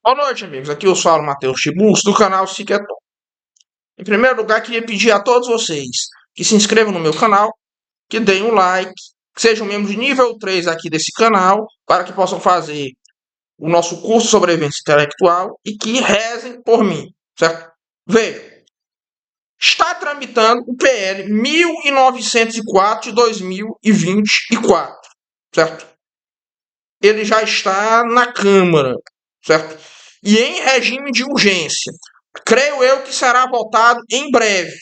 Boa noite, amigos. Aqui eu falo Matheus Tiburcio, do canal Ciqueton. Em primeiro lugar, queria pedir a todos vocês que se inscrevam no meu canal, que deem um like, que sejam membros de nível 3 aqui desse canal, para que possam fazer o nosso curso de sobrevivência intelectual e que rezem por mim, certo? Veja, está tramitando o PL 1904 de 2024, certo? Ele já está na Câmara, certo? E em regime de urgência. Creio eu que será votado em breve,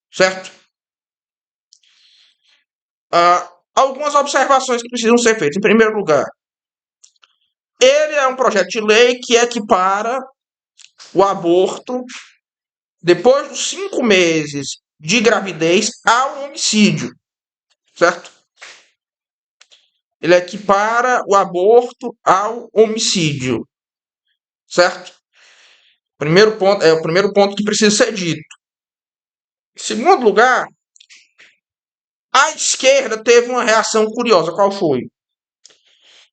certo? Algumas observações que precisam ser feitas. Em primeiro lugar, ele é um projeto de lei que equipara o aborto depois dos 5 meses de gravidez ao homicídio, certo? Ele equipara o aborto ao homicídio, certo? É o primeiro ponto que precisa ser dito. Em segundo lugar, a esquerda teve uma reação curiosa. Qual foi?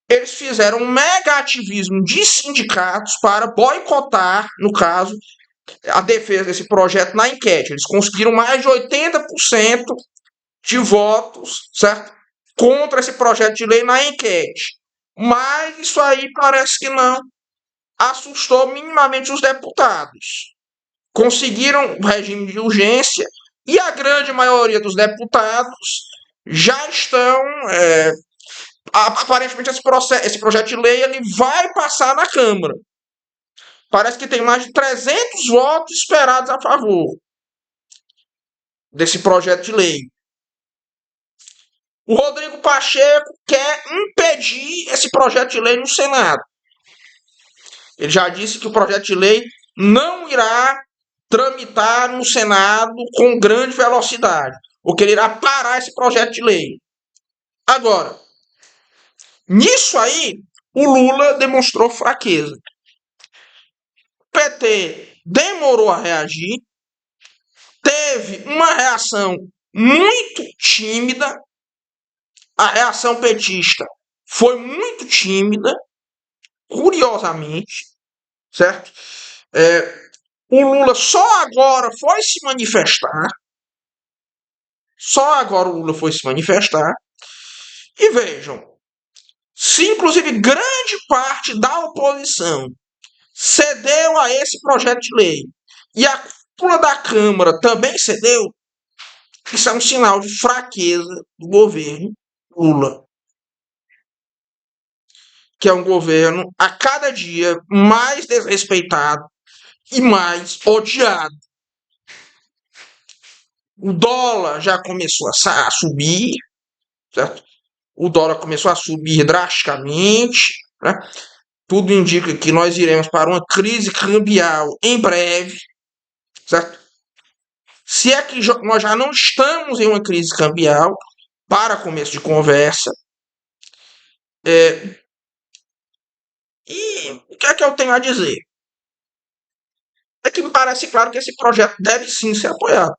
Eles fizeram um mega ativismo de sindicatos para boicotar, no caso, a defesa desse projeto na enquete. Eles conseguiram mais de 80% de votos, certo? Contra esse projeto de lei na enquete. Mas isso aí parece que não assustou minimamente os deputados. Conseguiram o regime de urgência e a grande maioria dos deputados já estão aparentemente esse projeto de lei ele vai passar na Câmara. Parece que tem mais de 300 votos esperados a favor desse projeto de lei. O Rodrigo Pacheco quer impedir esse projeto de lei no Senado. Ele já disse que o projeto de lei não irá tramitar no Senado com grande velocidade, porque ele irá parar esse projeto de lei. Agora, nisso aí, o Lula demonstrou fraqueza. O PT demorou a reagir, teve uma reação muito tímida, a reação petista foi muito tímida, curiosamente, certo? O Lula só agora foi se manifestar, e vejam, se inclusive grande parte da oposição cedeu a esse projeto de lei e a cúpula da Câmara também cedeu, isso é um sinal de fraqueza do governo Lula, que é um governo a cada dia mais desrespeitado e mais odiado. O dólar já começou a subir, certo? O dólar começou a subir drasticamente, né? Tudo indica que nós iremos para uma crise cambial em breve, certo? Se é que nós já não estamos em uma crise cambial, para começo de conversa, e o que é que eu tenho a dizer? É que me parece claro que esse projeto deve sim ser apoiado.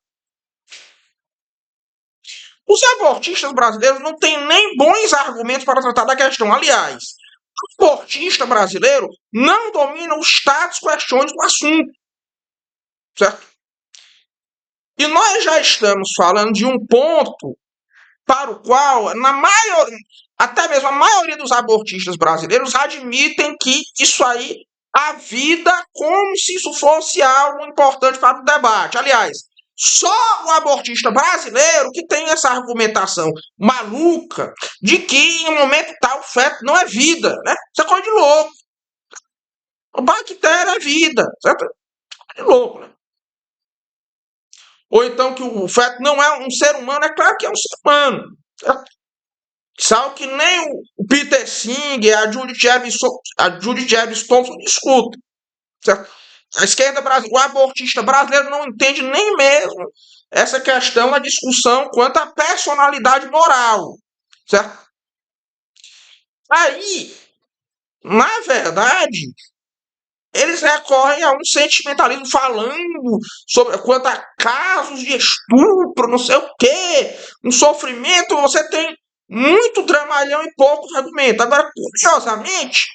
Os abortistas brasileiros não têm nem bons argumentos para tratar da questão. Aliás, o abortista brasileiro não domina os status questões do assunto, certo? E nós já estamos falando de um ponto para o qual, até mesmo a maioria dos abortistas brasileiros admitem que isso aí, a vida, como se isso fosse algo importante para o debate. Aliás, só o abortista brasileiro que tem essa argumentação maluca de que em um momento tal o feto não é vida, né? Isso é coisa de louco. O bactéria é vida, certo? É louco, né? Ou então que o feto não é um ser humano, é claro que é um ser humano, certo? Sabe que nem o Peter Singer, a Judith Jarvis Thompson discutem, certo? A esquerda brasileira, o abortista brasileiro não entende nem mesmo essa questão da discussão quanto à personalidade moral, certo? Aí, na verdade, eles recorrem a um sentimentalismo falando sobre quanto a casos de estupro, não sei o quê, um sofrimento, você tem muito dramalhão e pouco argumento. Agora, curiosamente,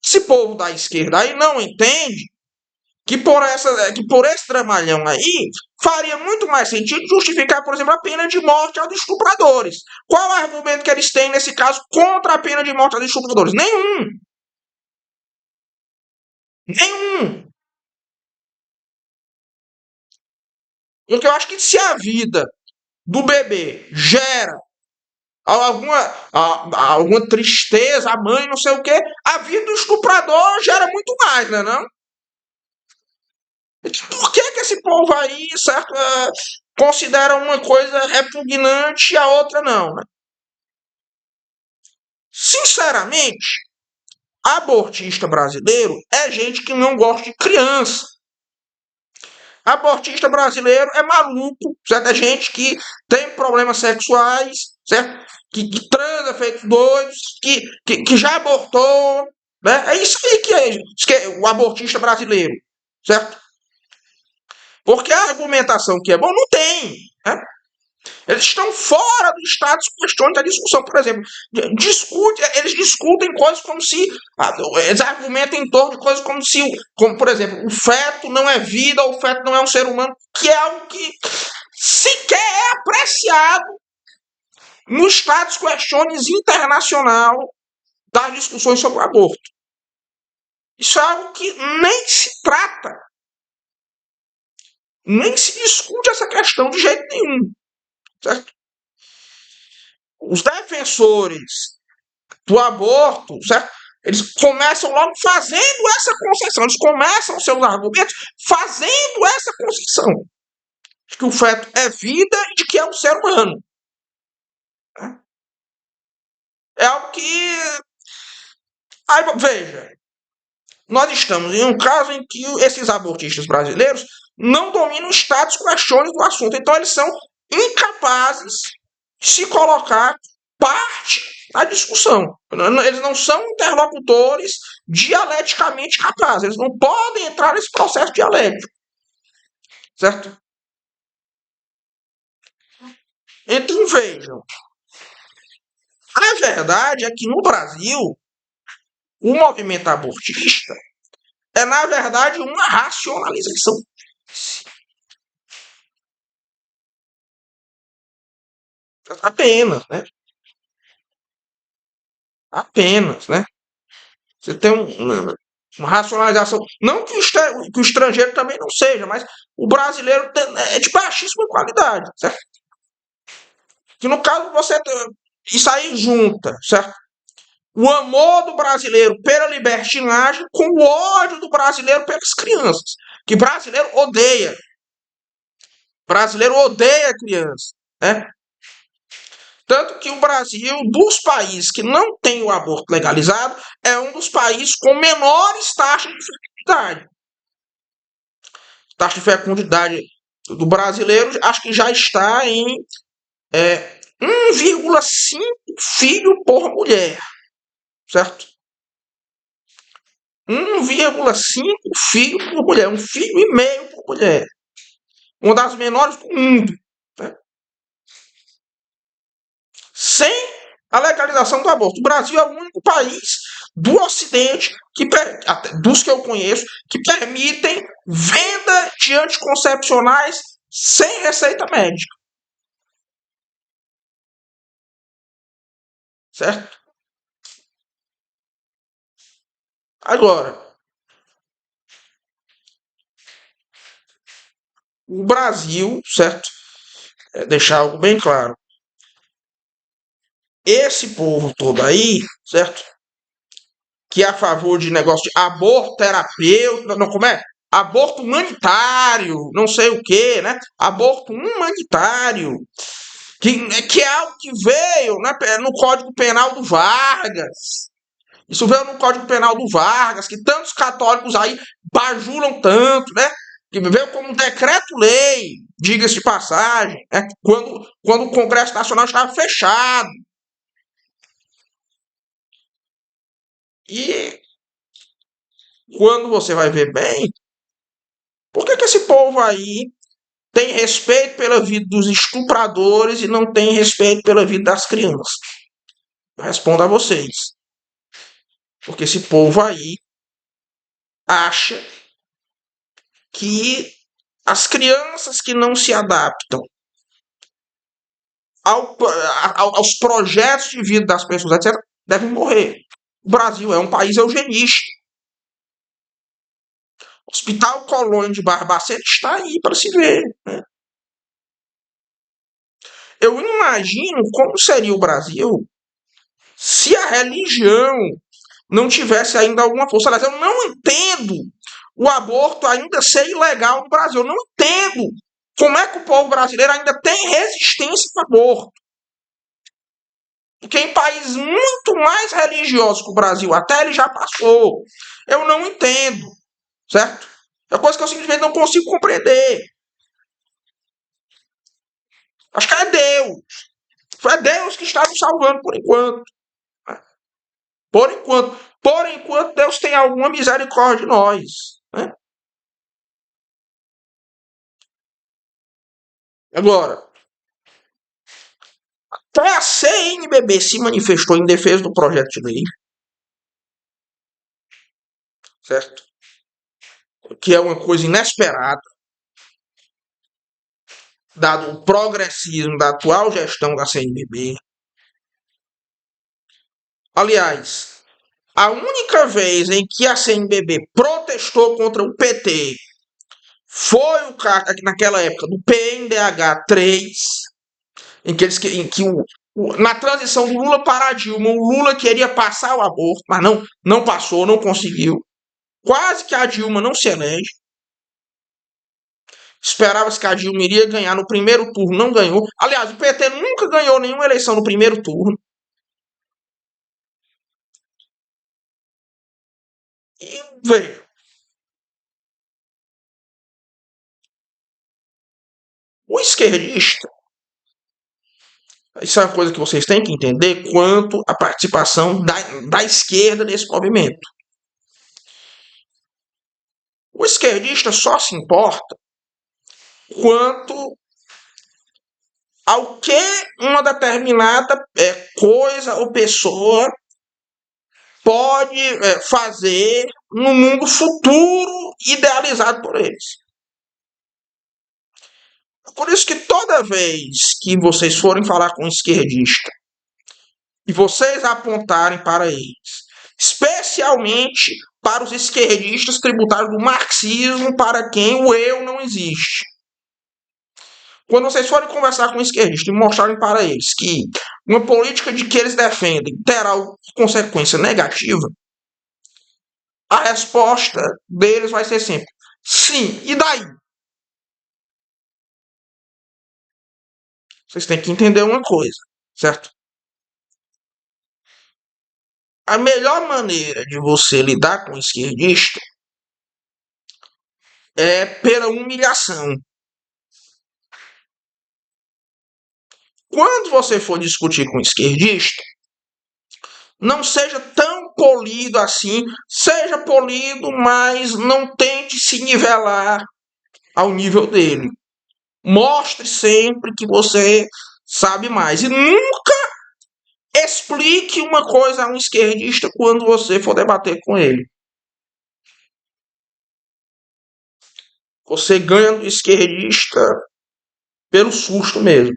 Esse povo da esquerda aí não entende que por esse dramalhão aí faria muito mais sentido justificar, por exemplo, a pena de morte aos estupradores. Qual é o argumento que eles têm nesse caso contra a pena de morte aos estupradores? Nenhum. Nenhum. Porque eu acho que se a vida do bebê gera alguma tristeza, a mãe, não sei o quê, a vida do estuprador gera muito mais, né, não? Por que esse povo aí, certo, considera uma coisa repugnante e a outra não, né? Sinceramente, abortista brasileiro é gente que não gosta de criança. Abortista brasileiro é maluco, certo? É gente que tem problemas sexuais, certo? Que transa feito doidos, que já abortou, né? É isso aí que é o abortista brasileiro, certo? Porque a argumentação que é bom não tem, né? Eles estão fora do status questões da discussão. Por exemplo, eles discutem coisas como se. Eles argumentam em torno de coisas como se, como por exemplo, o feto não é vida, ou o feto não é um ser humano, que é algo que sequer é apreciado no status questiones internacional das discussões sobre o aborto. Isso é algo que nem se trata, nem se discute essa questão de jeito nenhum. Certo? Os defensores do aborto, certo? Eles começam logo fazendo essa concessão, eles começam seus argumentos fazendo essa concessão de que o feto é vida e de que é um ser humano. É algo que. Aí, veja, nós estamos em um caso em que esses abortistas brasileiros não dominam os status questiones do assunto, então eles são incapazes de se colocar parte da discussão. Eles não são interlocutores dialeticamente capazes. Eles não podem entrar nesse processo dialético. Certo? Então vejam. A verdade é que no Brasil, o movimento abortista é, na verdade, uma racionalização. Apenas, né? Apenas, né? Você tem uma racionalização. Não que que o estrangeiro também não seja, mas o brasileiro é de baixíssima qualidade, certo? Que no caso você. Isso aí junta, certo? O amor do brasileiro pela libertinagem com o ódio do brasileiro pelas crianças. Que brasileiro odeia. Brasileiro odeia criança, né? Tanto que o Brasil, dos países que não tem o aborto legalizado, é um dos países com menores taxas de fecundidade. Taxa de fecundidade do brasileiro, acho que já está em 1,5 filho por mulher, certo? 1,5 filho por mulher, 1,5 filho por mulher. Uma das menores do mundo. Né? Sem a legalização do aborto. O Brasil é o único país do Ocidente, dos que eu conheço, que permitem venda de anticoncepcionais sem receita médica. Certo? Agora, o Brasil, certo? Deixar algo bem claro. Esse povo todo aí, certo? Que é a favor de negócio de aborto terapêutico, não, como é? Aborto humanitário, não sei o que, né? Aborto humanitário, que é algo que veio, né, no Código Penal do Vargas. Isso veio no Código Penal do Vargas, que tantos católicos aí bajulam tanto, né? Que veio como um decreto-lei, diga-se de passagem, né? Quando o Congresso Nacional estava fechado. E quando você vai ver bem, por que esse povo aí tem respeito pela vida dos estupradores e não tem respeito pela vida das crianças? Eu respondo a vocês. Porque esse povo aí acha que as crianças que não se adaptam aos projetos de vida das pessoas, etc., devem morrer. O Brasil é um país eugenista. O Hospital Colônia de Barbacena está aí para se ver. Né? Eu imagino como seria o Brasil se a religião não tivesse ainda alguma força. Aliás, eu não entendo o aborto ainda ser ilegal no Brasil. Eu não entendo como é que o povo brasileiro ainda tem resistência ao aborto. Porque em países muito mais religiosos que o Brasil, até ele já passou. Eu não entendo, certo? É coisa que eu simplesmente não consigo compreender. Acho que é Deus. É Deus que está nos salvando por enquanto. Por enquanto. Por enquanto, Deus tem alguma misericórdia de nós. Né? Agora, até a CNBB se manifestou em defesa do projeto de lei, certo? Que é uma coisa inesperada, dado o progressismo da atual gestão da CNBB. Aliás, a única vez em que a CNBB protestou contra o PT foi naquela época do PNDH 3, em que na transição do Lula para a Dilma, o Lula queria passar o aborto, mas não passou, não conseguiu. Quase que a Dilma não se elege. Esperava-se que a Dilma iria ganhar no primeiro turno, não ganhou. Aliás, o PT nunca ganhou nenhuma eleição no primeiro turno. E veio. O esquerdista, isso é uma coisa que vocês têm que entender quanto à participação da esquerda nesse movimento. O esquerdista só se importa quanto ao que uma determinada coisa ou pessoa pode fazer no mundo futuro idealizado por eles. Por isso que toda vez que vocês forem falar com um esquerdista e vocês apontarem para eles, especialmente para os esquerdistas tributários do marxismo, para quem o eu não existe. Quando vocês forem conversar com um esquerdista e mostrarem para eles que uma política de que eles defendem terá consequência negativa, a resposta deles vai ser sempre sim, e daí? Vocês têm que entender uma coisa, certo? A melhor maneira de você lidar com o esquerdista é pela humilhação. Quando você for discutir com o esquerdista, não seja tão polido assim, seja polido, mas não tente se nivelar ao nível dele. Mostre sempre que você sabe mais. E nunca explique uma coisa a um esquerdista quando você for debater com ele. Você ganha do esquerdista pelo susto mesmo.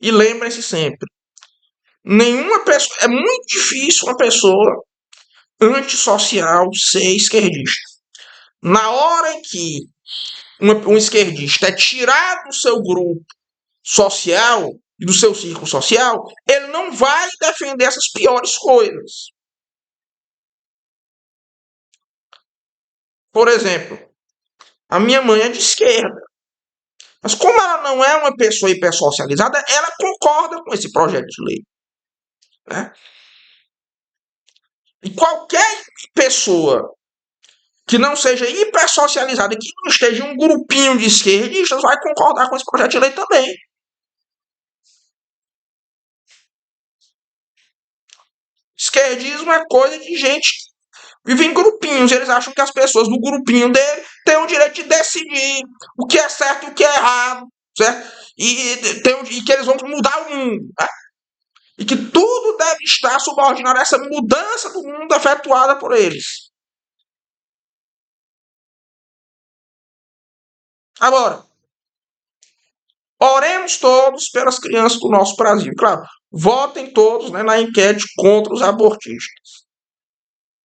E lembrem-se sempre, nenhuma pessoa, é muito difícil uma pessoa antissocial ser esquerdista. Na hora em que um esquerdista é tirado do seu grupo social e do seu círculo social, ele não vai defender essas piores coisas. Por exemplo, a minha mãe é de esquerda. Mas como ela não é uma pessoa hipersocializada, ela concorda com esse projeto de lei. Né? E qualquer pessoa que não seja hipersocializada, que não esteja em um grupinho de esquerdistas, vai concordar com esse projeto de lei também. Esquerdismo é coisa de gente que vive em grupinhos. Eles acham que as pessoas do grupinho dele têm o direito de decidir o que é certo e o que é errado, certo? E que eles vão mudar o mundo. Né? e que tudo deve estar subordinado a essa mudança do mundo efetuada por eles. Agora, oremos todos pelas crianças do nosso Brasil. Claro, votem todos, né, na enquete contra os abortistas.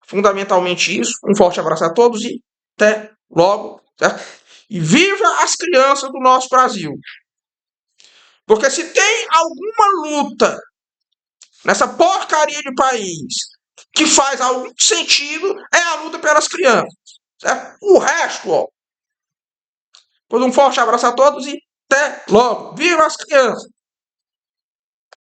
Fundamentalmente isso. Um forte abraço a todos e até logo. Certo? E viva as crianças do nosso Brasil. Porque se tem alguma luta nessa porcaria de país que faz algum sentido, é a luta pelas crianças. Certo? O resto, ó. Pois um forte abraço a todos e até logo. Viva as crianças!